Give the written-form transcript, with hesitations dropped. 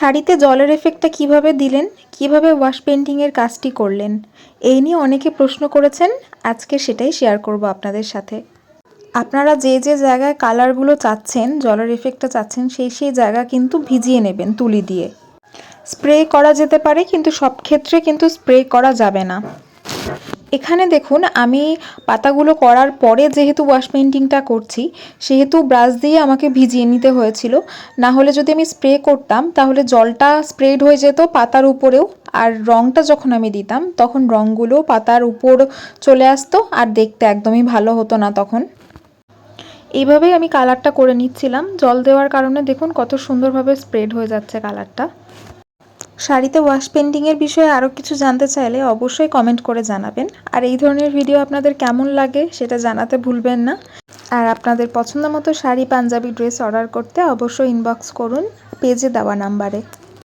শাড়িতে জলের এফেক্টটা কিভাবে দিলেন, কিভাবে ওয়াশ পেইন্টিংয়ের কাজটি করলেন, এই নিয়ে অনেকে প্রশ্ন করেছেন। আজকে সেটাই শেয়ার করব আপনাদের সাথে। আপনারা যে যে জায়গায় কালারগুলো চাচ্ছেন, জলের এফেক্টটা চাচ্ছেন, সেই জায়গা কিন্তু ভিজিয়ে নেবেন তুলি দিয়ে। স্প্রে করা যেতে পারে, কিন্তু সব ক্ষেত্রে কিন্তু স্প্রে করা যাবে না। এখানে দেখুন, আমি পাতাগুলো করার পরে যেহেতু ওয়াশ পেইন্টিংটা করছি, সেহেতু ব্রাশ দিয়ে আমাকে ভিজিয়ে নিতে হয়েছিল। না হলে যদি আমি স্প্রে করতাম তাহলে জলটা স্প্রেড হয়ে যেত পাতার উপরেও, আর রঙটা যখন আমি দিতাম তখন রঙগুলো পাতার উপর চলে আসতো, আর দেখতে একদমই ভালো হতো না তখন। এইভাবেই আমি কালারটা করে নিচ্ছিলাম। জল দেওয়ার কারণে দেখুন কত সুন্দরভাবে স্প্রেড হয়ে যাচ্ছে কালারটা। শাড়িতে ওয়াশ পেইন্টিংয়ের বিষয়ে আরও কিছু জানতে চাইলে অবশ্যই কমেন্ট করে জানাবেন। আর এই ধরনের ভিডিও আপনাদের কেমন লাগে সেটা জানাতে ভুলবেন না। আর আপনাদের পছন্দ মতো শাড়ি, পাঞ্জাবি, ড্রেস অর্ডার করতে অবশ্যই ইনবক্স করুন পেজে দেওয়া নাম্বারে।